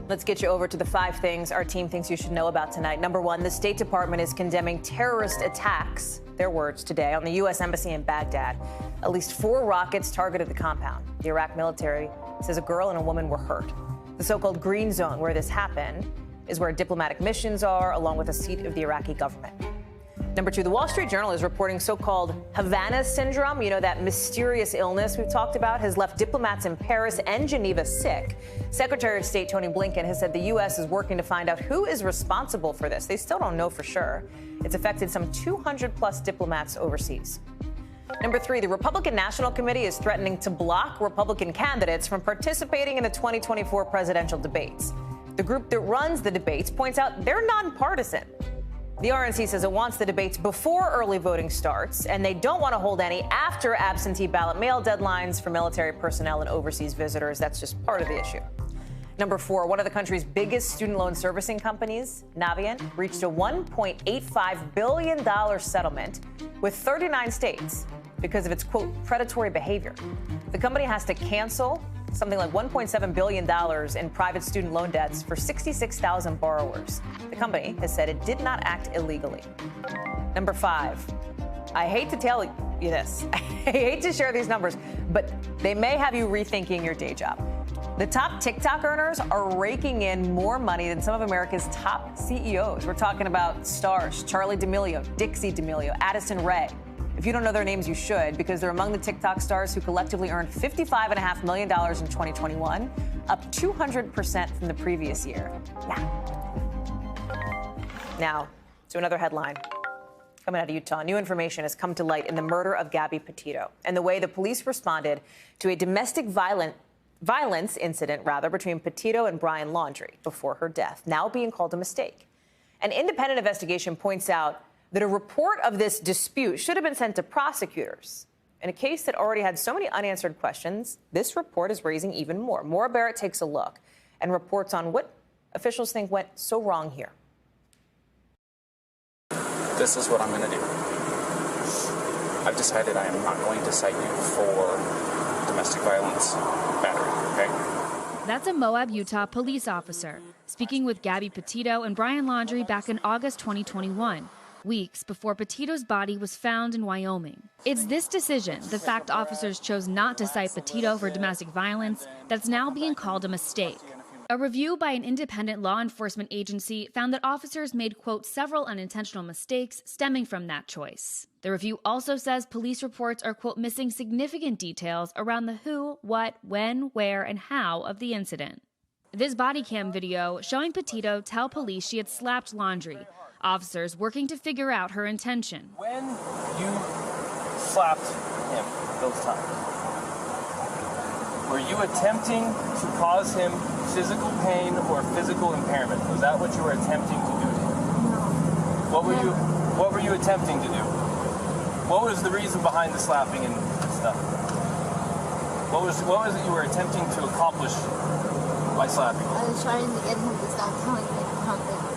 Let's get you over to the 5 things our team thinks you should know about tonight. Number 1, the State Department is condemning terrorist attacks, their words today, on the U.S. Embassy in Baghdad. At least 4 rockets targeted the compound. The Iraq military says a girl and a woman were hurt. The so-called green zone where this happened is where diplomatic missions are, along with the seat of the Iraqi government. Number 2, the Wall Street Journal is reporting so-called Havana syndrome. You know, that mysterious illness we've talked about has left diplomats in Paris and Geneva sick. Secretary of State Tony Blinken has said the U.S. is working to find out who is responsible for this. They still don't know for sure. It's affected some 200-plus diplomats overseas. Number 3, the Republican National Committee is threatening to block Republican candidates from participating in the 2024 presidential debates. The group that runs the debates points out they're nonpartisan. The RNC says it wants the debates before early voting starts, and they don't want to hold any after absentee ballot mail deadlines for military personnel and overseas visitors. That's just part of the issue. Number 4, one of the country's biggest student loan servicing companies, Navient, reached a $1.85 billion settlement with 39 states because of its, quote, predatory behavior. The company has to cancel something like $1.7 billion in private student loan debts for 66,000 borrowers. The company has said it did not act illegally. Number 5, I hate to tell you this. I hate to share these numbers, but they may have you rethinking your day job. The top TikTok earners are raking in more money than some of America's top CEOs. We're talking about stars, Charli D'Amelio, Dixie D'Amelio, Addison Rae. If you don't know their names, you should, because they're among the TikTok stars who collectively earned $55.5 million in 2021, up 200% from the previous year. Yeah. Now, to another headline. Coming out of Utah, new information has come to light in the murder of Gabby Petito and the way the police responded to a domestic violence incident between Petito and Brian Laundrie before her death, now being called a mistake. An independent investigation points out that a report of this dispute should have been sent to prosecutors. In a case that already had so many unanswered questions, this report is raising even more. Maura Barrett takes a look and reports on what officials think went so wrong here. This is what I'm going to do. I've decided I am not going to cite you for domestic violence battery, okay? That's a Moab, Utah police officer speaking with Gabby Petito and Brian Laundrie back in August 2021. Weeks before Petito's body was found in Wyoming. It's this decision, the fact officers chose not to cite Petito for domestic violence, that's now being called a mistake. A review by an independent law enforcement agency found that officers made, quote, several unintentional mistakes stemming from that choice. The review also says police reports are, quote, missing significant details around the who, what, when, where, and how of the incident. This body cam video showing Petito tell police she had slapped Laundrie. Officers working to figure out her intention. When you slapped him those times, were you attempting to cause him physical pain or physical impairment? Was that what you were attempting to do to him? What were you attempting to do? What was the reason behind the slapping and stuff? What was it you were attempting to accomplish by slapping? I was trying to get him to stop telling me something.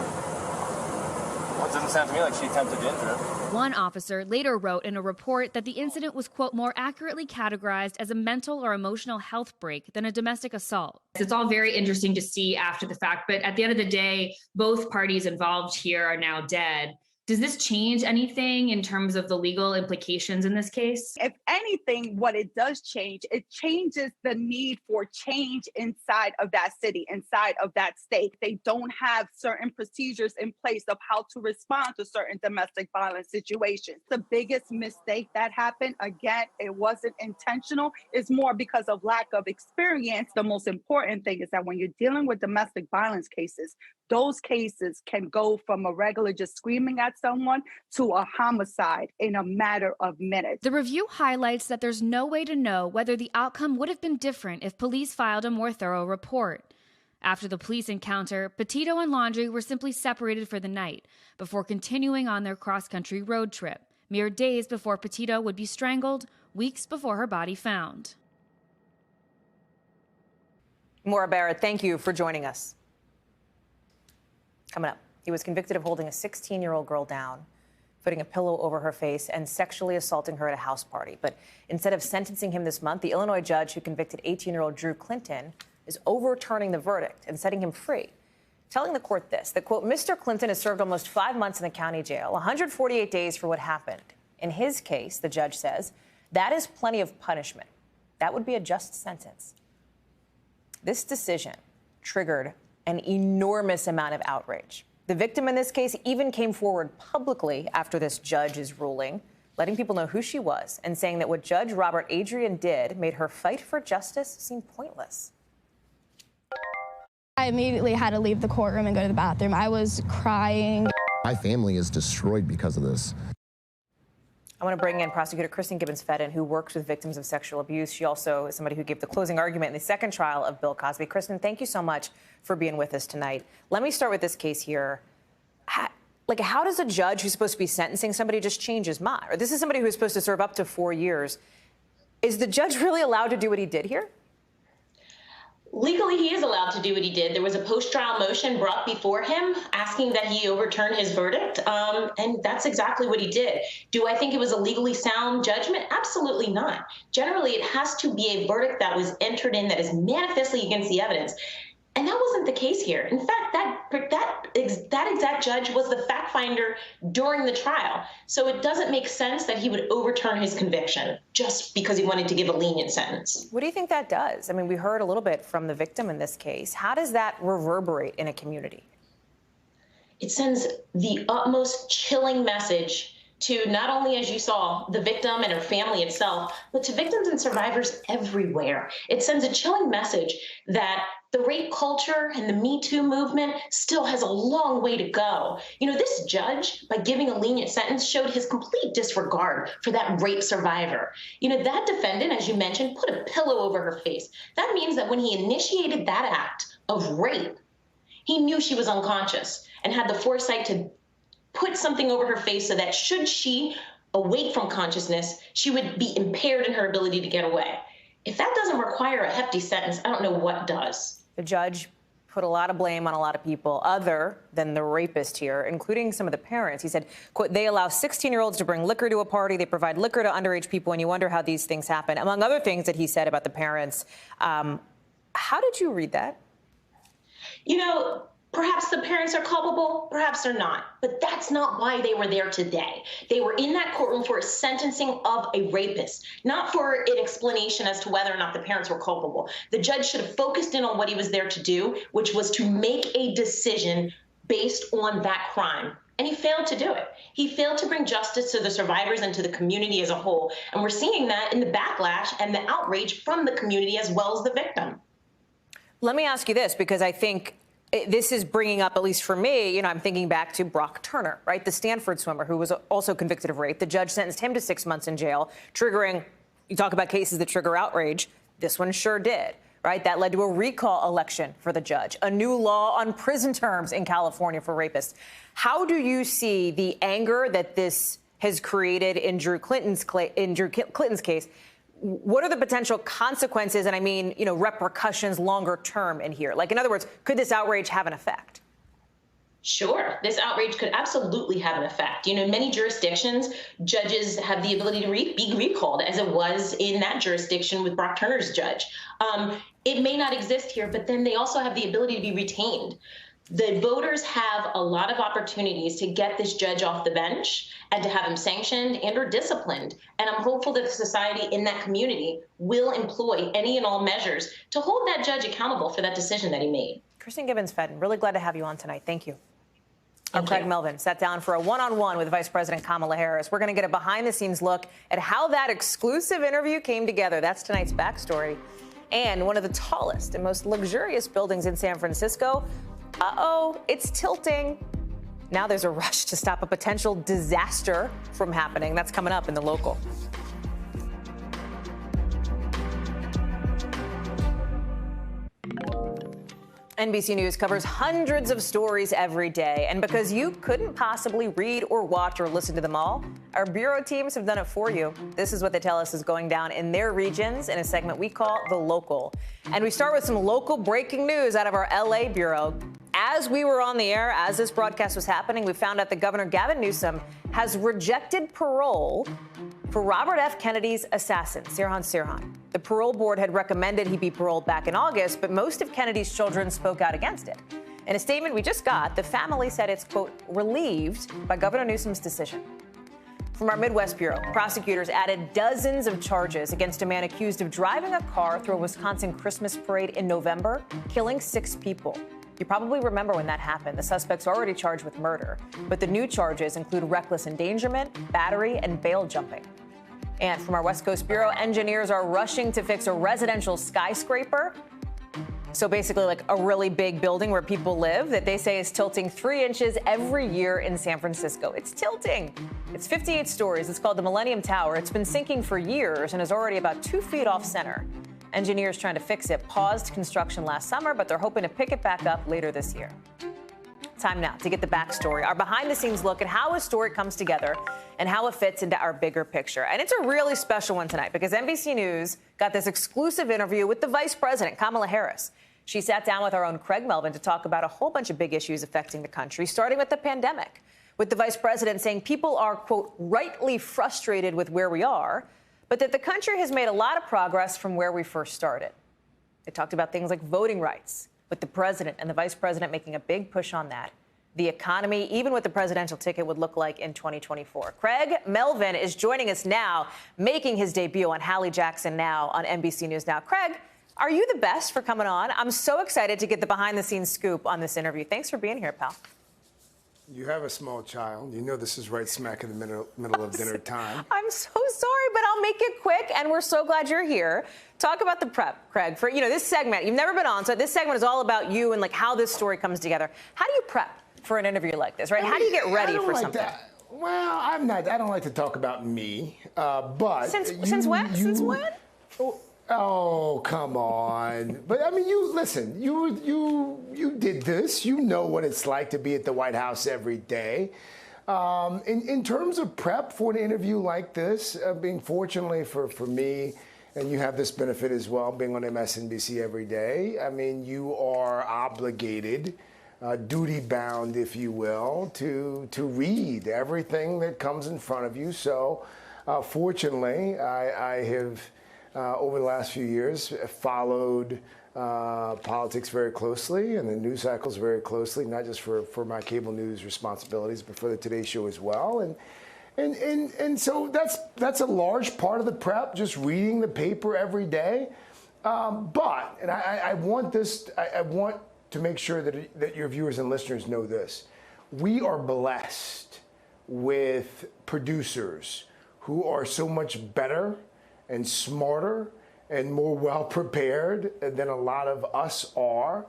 Well, it doesn't sound to me like she attempted to injure him. One officer later wrote in a report that the incident was, quote, more accurately categorized as a mental or emotional health break than a domestic assault. It's all very interesting to see after the fact, but at the end of the day, both parties involved here are now dead. Does this change anything in terms of the legal implications in this case? If anything, what it does change, it changes the need for change inside of that city, inside of that state. They don't have certain procedures in place of how to respond to certain domestic violence situations. The biggest mistake that happened, again, it wasn't intentional. It's more because of lack of experience. The most important thing is that when you're dealing with domestic violence cases, those cases can go from a regular just screaming at someone to a homicide in a matter of minutes. The review highlights that there's no way to know whether the outcome would have been different if police filed a more thorough report. After the police encounter, Petito and Laundrie were simply separated for the night before continuing on their cross-country road trip, mere days before Petito would be strangled, weeks before her body found. Maura Barrett, thank you for joining us. Coming up, he was convicted of holding a 16-year-old girl down, putting a pillow over her face, and sexually assaulting her at a house party. But instead of sentencing him this month, the Illinois judge who convicted 18-year-old Drew Clinton is overturning the verdict and setting him free, telling the court this, that, quote, Mr. Clinton has served almost 5 months in the county jail, 148 days for what happened. In his case, the judge says, that is plenty of punishment. That would be a just sentence. This decision triggered an enormous amount of outrage. The victim in this case even came forward publicly after this judge's ruling, letting people know who she was and saying that what Judge Robert Adrian did made her fight for justice seem pointless. I immediately had to leave the courtroom and go to the bathroom. I was crying. My family is destroyed because of this. I want to bring in Prosecutor Kristen Gibbons-Fedden, who works with victims of sexual abuse. She also is somebody who gave the closing argument in the second trial of Bill Cosby. Kristen, thank you so much for being with us tonight. Let me start with this case here. How does a judge who's supposed to be sentencing somebody just change his mind? Or this is somebody who's supposed to serve up to 4 years. Is the judge really allowed to do what he did here? Legally, he is allowed to do what he did. There was a post-trial motion brought before him asking that he overturn his verdict, and that's exactly what he did. Do I think it was a legally sound judgment? Absolutely not. Generally, it has to be a verdict that was entered in that is manifestly against the evidence. And that wasn't the case here. In fact, that exact judge was the fact finder during the trial. So it doesn't make sense that he would overturn his conviction just because he wanted to give a lenient sentence. What do you think that does? I mean, we heard a little bit from the victim in this case. How does that reverberate in a community? It sends the utmost chilling message to not only, as you saw, the victim and her family itself, but to victims and survivors everywhere. It sends a chilling message that the rape culture and the Me Too movement still has a long way to go. You know, this judge, by giving a lenient sentence, showed his complete disregard for that rape survivor. You know, that defendant, as you mentioned, put a pillow over her face. That means that when he initiated that act of rape, he knew she was unconscious and had the foresight to put something over her face so that should she awake from consciousness, she would be impaired in her ability to get away. If that doesn't require a hefty sentence, I don't know what does. The judge put a lot of blame on a lot of people other than the rapist here, including some of the parents. He said, quote, they allow 16-year-olds to bring liquor to a party. They provide liquor to underage people, and you wonder how these things happen. Among other things that he said about the parents. How did you read that? You know, perhaps the parents are culpable, perhaps they're not. But that's not why they were there today. They were in that courtroom for a sentencing of a rapist, not for an explanation as to whether or not the parents were culpable. The judge should have focused in on what he was there to do, which was to make a decision based on that crime. And he failed to do it. He failed to bring justice to the survivors and to the community as a whole. And we're seeing that in the backlash and the outrage from the community as well as the victim. Let me ask you this, because I think this is bringing up, at least for me, you know, I'm thinking back to Brock Turner, right? The Stanford swimmer who was also convicted of rape. The judge sentenced him to 6 months in jail, triggering, you talk about cases that trigger outrage. This one sure did, right? That led to a recall election for the judge, a new law on prison terms in California for rapists. How do you see the anger that this has created in Drew Clinton's case? What are the potential consequences, and I mean, you know, repercussions longer term in here? Like, in other words, could this outrage have an effect? Sure, this outrage could absolutely have an effect. You know, in many jurisdictions, judges have the ability to be recalled, as it was in that jurisdiction with Brock Turner's judge. It may not exist here, but then they also have the ability to be retained. The voters have a lot of opportunities to get this judge off the bench and to have him sanctioned and or disciplined. And I'm hopeful that the society in that community will employ any and all measures to hold that judge accountable for that decision that he made. Kristen Gibbons-Fedden, really glad to have you on tonight. Thank you. I'm Craig Melvin, sat down for a one-on-one with Vice President Kamala Harris. We're going to get a behind-the-scenes look at how that exclusive interview came together. That's tonight's backstory. And one of the tallest and most luxurious buildings in San Francisco, it's tilting. Now there's a rush to stop a potential disaster from happening. That's coming up in The Local. NBC News covers hundreds of stories every day. And because you couldn't possibly read or watch or listen to them all, our bureau teams have done it for you. This is what they tell us is going down in their regions in a segment we call The Local. And we start with some local breaking news out of our LA bureau. As we were on the air, as this broadcast was happening, we found out that Governor Gavin Newsom has rejected parole for Robert F. Kennedy's assassin, Sirhan Sirhan. The parole board had recommended he be paroled back in August, but most of Kennedy's children spoke out against it. In a statement we just got, the family said it's, quote, relieved by Governor Newsom's decision. From our Midwest Bureau, prosecutors added dozens of charges against a man accused of driving a car through a Wisconsin Christmas parade in November, killing 6 people. You probably remember when that happened. The suspect's already charged with murder, but the new charges include reckless endangerment, battery, and bail jumping. And from our West Coast Bureau, engineers are rushing to fix a residential skyscraper. So basically like a really big building where people live that they say is tilting 3 inches every year in San Francisco. It's tilting. It's 58 stories. It's called the Millennium Tower. It's been sinking for years and is already about 2 feet off center. Engineers trying to fix it paused construction last summer, but they're hoping to pick it back up later this year. Time now to get the backstory, our behind-the-scenes look at how a story comes together and how it fits into our bigger picture. And it's a really special one tonight because NBC News got this exclusive interview with the Vice President, Kamala Harris. She sat down with our own Craig Melvin to talk about a whole bunch of big issues affecting the country, starting with the pandemic, with the Vice President saying people are, quote, rightly frustrated with where we are, but that the country has made a lot of progress from where we first started. They talked about things like voting rights, with the president and the vice president making a big push on that. The economy, even with the presidential ticket, would look like in 2024. Craig Melvin is joining us now, making his debut on Hallie Jackson Now on NBC News Now. Craig, are you the best for coming on? I'm so excited to get the behind-the-scenes scoop on this interview. Thanks for being here, pal. You have a small child. You know this is right smack in the middle of dinner time. I'm so sorry, but I'll make it quick, and we're so glad you're here. Talk about the prep, Craig, for, this segment. You've never been on, so this segment is all about you and, like, how this story comes together. How do you prep for an interview like this, right? How do you get ready for something? That. Well, I don't like to talk about me, but... Since when? Since when? Oh, come on. But I mean, you did this. You know what it's like to be at the White House every day. In terms of prep for an interview like this, being fortunately for me, and you have this benefit as well, being on MSNBC every day, I mean, you are obligated, duty-bound, if you will, to read everything that comes in front of you. So, fortunately, I have... over the last few years, followed politics very closely and the news cycles very closely, not just for my cable news responsibilities, but for the Today Show as well. And so that's a large part of the prep, just reading the paper every day. But I want to make sure that your viewers and listeners know this. We are blessed with producers who are so much better and smarter and more well-prepared than a lot of us are.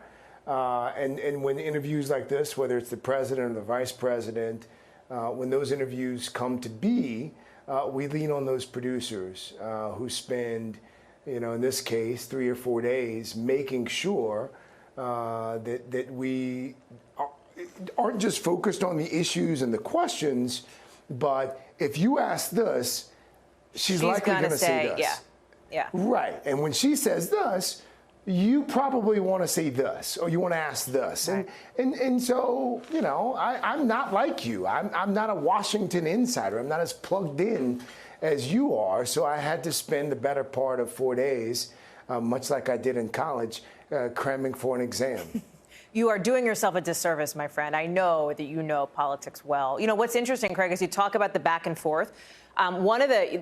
And when interviews like this, whether it's the president or the vice president, when those interviews come to be, we lean on those producers who spend, in this case, 3 or 4 days making sure that we aren't just focused on the issues and the questions, but if you ask this, she's likely going to say this. Yeah. Right. And when she says this, you probably want to say this, or you want to ask this. Right. And so, I'm not like you. I'm not a Washington insider. I'm not as plugged in as you are. So I had to spend the better part of 4 days, much like I did in college, cramming for an exam. You are doing yourself a disservice, my friend. I know that you know politics well. What's interesting, Craig, is you talk about the back and forth.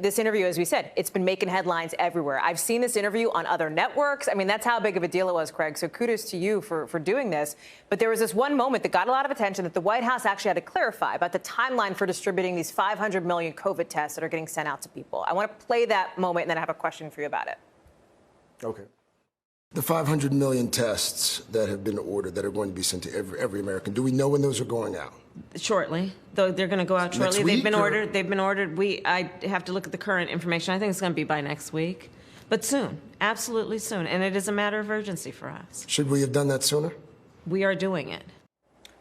This interview, as we said, it's been making headlines everywhere. I've seen this interview on other networks. I mean, that's how big of a deal it was, Craig. So kudos to you for doing this. But there was this one moment that got a lot of attention that the White House actually had to clarify about the timeline for distributing these 500 million COVID tests that are getting sent out to people. I want to play that moment, and then I have a question for you about it. Okay. The 500 million tests that have been ordered that are going to be sent to every American, do we know when those are going out? Shortly. Though they're going to go out shortly. They've been ordered. I have to look at the current information. I think it's going to be by next week. But soon. Absolutely soon. And it is a matter of urgency for us. Should we have done that sooner? We are doing it.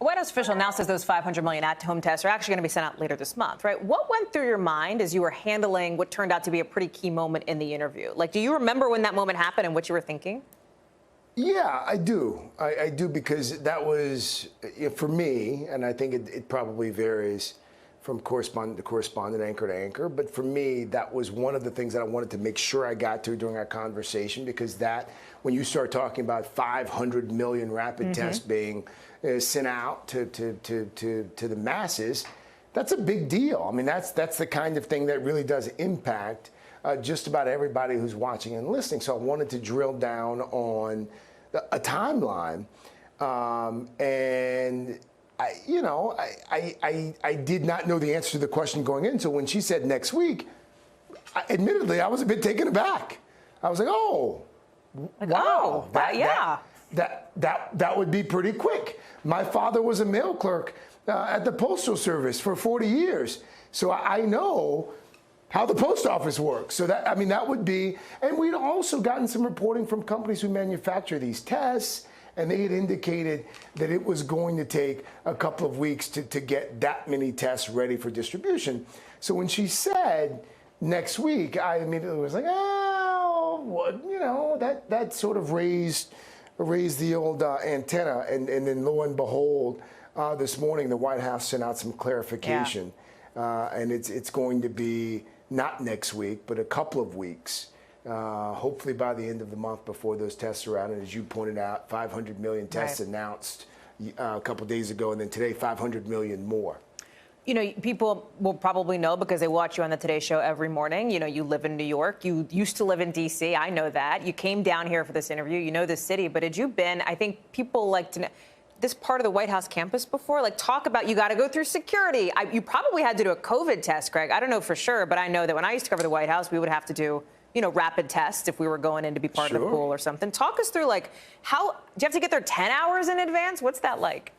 A White House official now says those 500 million at-home tests are actually going to be sent out later this month, right? What went through your mind as you were handling what turned out to be a pretty key moment in the interview? Like, do you remember when that moment happened and what you were thinking? Yeah, I do. I do, because that was, for me, and I think it probably varies from correspondent to correspondent, anchor to anchor, but for me, that was one of the things that I wanted to make sure I got to during our conversation, because that, when you start talking about 500 million rapid tests being sent out to the masses, that's a big deal. I mean, that's the kind of thing that really does impact just about everybody who's watching and listening. So I wanted to drill down on a timeline. And I did not know the answer to the question going in. So when she said next week, admittedly, I was a bit taken aback. I was like, oh, wow. That would be pretty quick. My father was a mail clerk at the Postal Service for 40 years. So I know how the post office works. So that would be, and we'd also gotten some reporting from companies who manufacture these tests, and they had indicated that it was going to take a couple of weeks to get that many tests ready for distribution. So when she said next week, I immediately was like, oh, what, that sort of raised the old antenna. And then lo and behold, this morning the White House sent out some clarification. Yeah. And it's going to be not next week, but a couple of weeks. Hopefully by the end of the month before those tests are out. And as you pointed out, 500 million tests announced a couple of days ago, and then today 500 million more. People will probably know because they watch you on the Today Show every morning. You live in New York. You used to live in D.C. I know that. You came down here for this interview. You know the city. But had you been, I think people like to know, this part of the White House campus before? Like, talk about, you got to go through security. You probably had to do a COVID test, Greg. I don't know for sure, but I know that when I used to cover the White House, we would have to do rapid tests if we were going in to be part of the pool or something. Talk us through, like, how, do you have to get there 10 hours in advance? What's that like?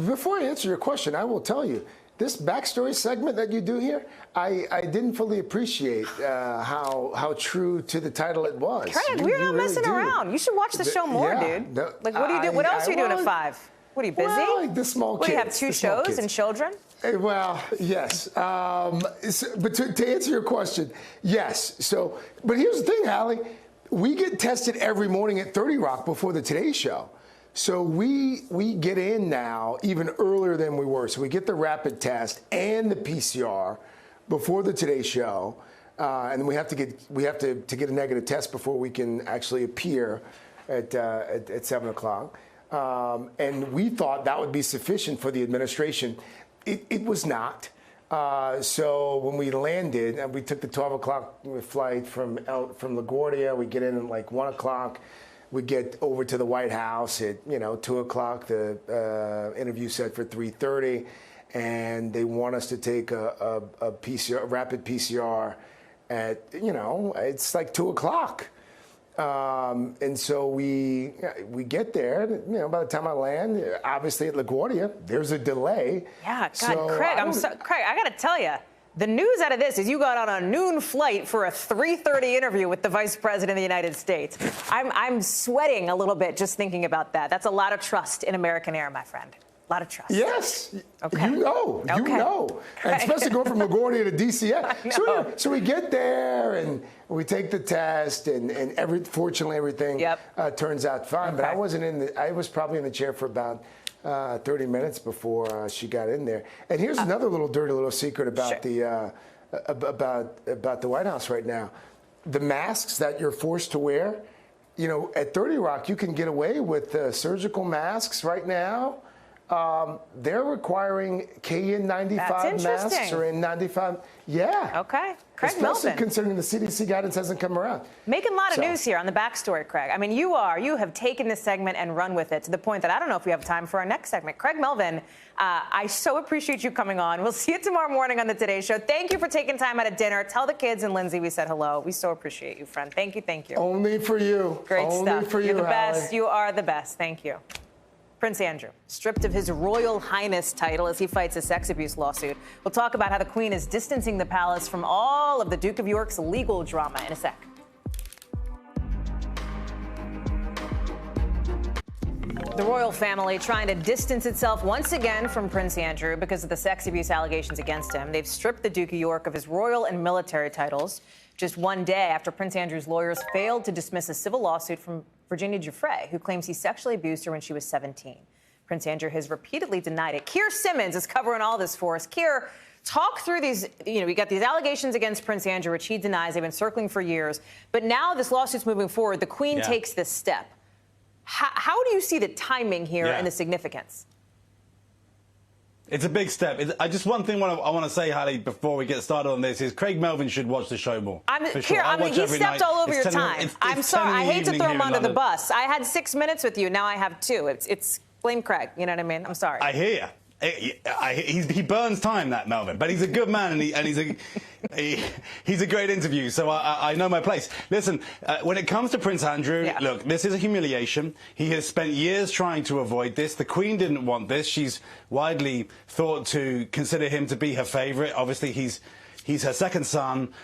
Before I answer your question, I will tell you, this backstory segment that you do here, I didn't fully appreciate how true to the title it was. Craig, we're not messing around. You should watch the show more, dude. Like, what do you do? What else are you doing at 5? What are you, busy? Well, like the small kids. What, you have 2 shows and children? Well, yes. But to answer your question, yes. So, but here's the thing, Hallie. We get tested every morning at 30 Rock before the Today Show. So we get in now even earlier than we were. So we get the rapid test and the PCR before the Today Show, and then we have to get a negative test before we can actually appear at 7 o'clock. And we thought that would be sufficient for the administration. It was not. So when we landed, and we took the 12 o'clock flight from LaGuardia, we get in at like 1 o'clock. We get over to the White House at 2 o'clock. The interview set for 3:30, and they want us to take a rapid PCR at it's like 2 o'clock. And so we get there. By the time I land, obviously at LaGuardia, there's a delay. Yeah, God, Craig, Craig, I got to tell you. The news out of this is you got on a noon flight for a 3:30 interview with the Vice President of the United States. I'm sweating a little bit just thinking about that. That's a lot of trust in American Air, my friend. A lot of trust. Yes. Okay. You know. And especially going from LaGuardia to DCF. So we get there and we take the test and fortunately everything turns out fine. Okay. But I was probably in the chair for about 30 minutes before she got in there. And here's another dirty little secret about about the White House right now. The masks that you're forced to wear, at 30 Rock, you can get away with surgical masks right now. They're requiring KN95 masks or N95. Yeah. Okay. Craig Especially Melvin. considering the CDC guidance hasn't come around. Making a lot of news here on the backstory, Craig. I mean, you have taken this segment and run with it to the point that I don't know if we have time for our next segment. Craig Melvin, I so appreciate you coming on. We'll see you tomorrow morning on the Today Show. Thank you for taking time out of dinner. Tell the kids and Lindsay we said hello. We so appreciate you, friend. Thank you. Thank you. Only for you. Great Only stuff. For You're you, the best. Hallie. You are the best. Thank you. Prince Andrew, stripped of his Royal Highness title as he fights a sex abuse lawsuit. We'll talk about how the Queen is distancing the palace from all of the Duke of York's legal drama in a sec. The royal family trying to distance itself once again from Prince Andrew because of the sex abuse allegations against him. They've stripped the Duke of York of his royal and military titles just one day after Prince Andrew's lawyers failed to dismiss a civil lawsuit from Virginia Giuffre, who claims he sexually abused her when she was 17. Prince Andrew has repeatedly denied it. Keir Simmons is covering all this for us. Keir, talk through these, we got these allegations against Prince Andrew, which he denies. They've been circling for years. But now this lawsuit's moving forward. The Queen takes this step. How do you see the timing here and the significance? It's a big step. One thing I want to say, Hallie, before we get started on this is Craig Melvin should watch the show more. He stepped all over your time. I'm sorry. I hate to throw him under the bus. I had 6 minutes with you. Now I have 2. It's blame Craig. You know what I mean? I'm sorry. I hear you. He burns time, that Melvin, but he's a good man, and he's a great interview, so I know my place. Listen, when it comes to Prince Andrew, look, this is a humiliation. He has spent years trying to avoid this. The Queen didn't want this. She's widely thought to consider him to be her favourite. Obviously, he's her second son.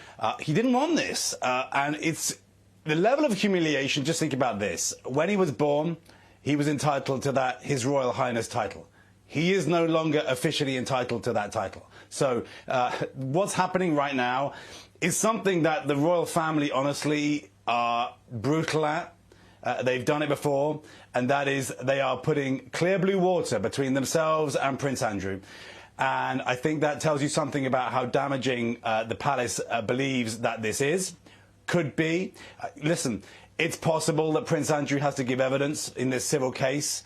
He didn't want this, and it's the level of humiliation. Just think about this. When he was born, he was entitled to His Royal Highness title. He is no longer officially entitled to that title. So what's happening right now is something that the royal family, honestly, are brutal at. They've done it before, and that is they are putting clear blue water between themselves and Prince Andrew. And I think that tells you something about how damaging the palace believes that this is. Could be. Listen, it's possible that Prince Andrew has to give evidence in this civil case.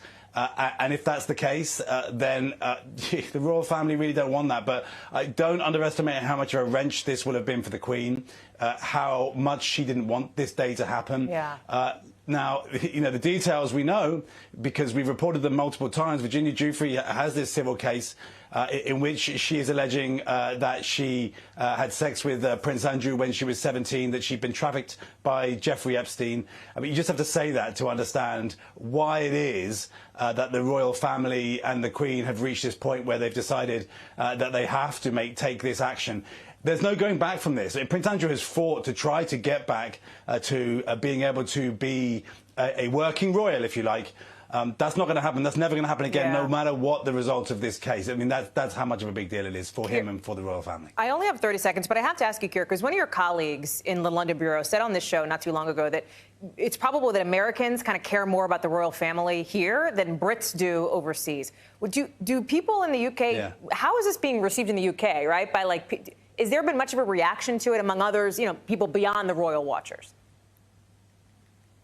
And if that's the case, then the royal family really don't want that. But don't underestimate how much of a wrench this will have been for the Queen, how much she didn't want this day to happen. Yeah. Now, the details we know because we've reported them multiple times. Virginia Giuffre has this civil case in which she is alleging that she had sex with Prince Andrew when she was 17, that she'd been trafficked by Jeffrey Epstein. I mean, you just have to say that to understand why it is that the royal family and the Queen have reached this point where they've decided that they have to take this action. There's no going back from this. Prince Andrew has fought to try to get back to being able to be a working royal, if you like. That's not going to happen. That's never going to happen again, no matter what the result of this case. I mean, that's how much of a big deal it is for him and for the royal family. I only have 30 seconds, but I have to ask you, Keir, because one of your colleagues in the London Bureau said on this show not too long ago that it's probable that Americans kind of care more about the royal family here than Brits do overseas. Do people in the UK, how is this being received in the UK, right? Has there been much of a reaction to it among others, people beyond the royal watchers?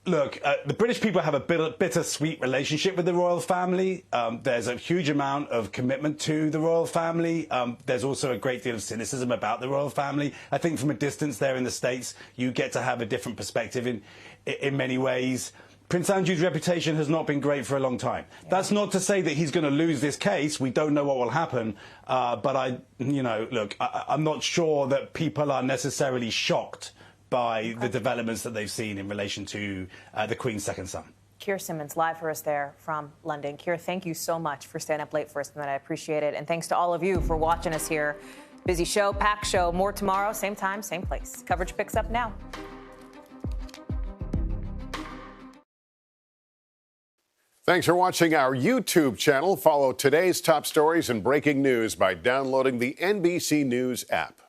Look, the British people have a bittersweet relationship with the royal family. There's a huge amount of commitment to the royal family. There's also a great deal of cynicism about the royal family. I think from a distance there in the States, you get to have a different perspective in many ways. Prince Andrew's reputation has not been great for a long time. Yeah. That's not to say that he's going to lose this case. We don't know what will happen. But I'm not sure that people are necessarily shocked by the developments that they've seen in relation to the Queen's second son. Keir Simmons, live for us there from London. Keir, thank you so much for staying up late for us tonight. I appreciate it. And thanks to all of you for watching us here. Busy show, packed show. More tomorrow, same time, same place. Coverage picks up now. Thanks for watching our YouTube channel. Follow today's top stories and breaking news by downloading the NBC News app.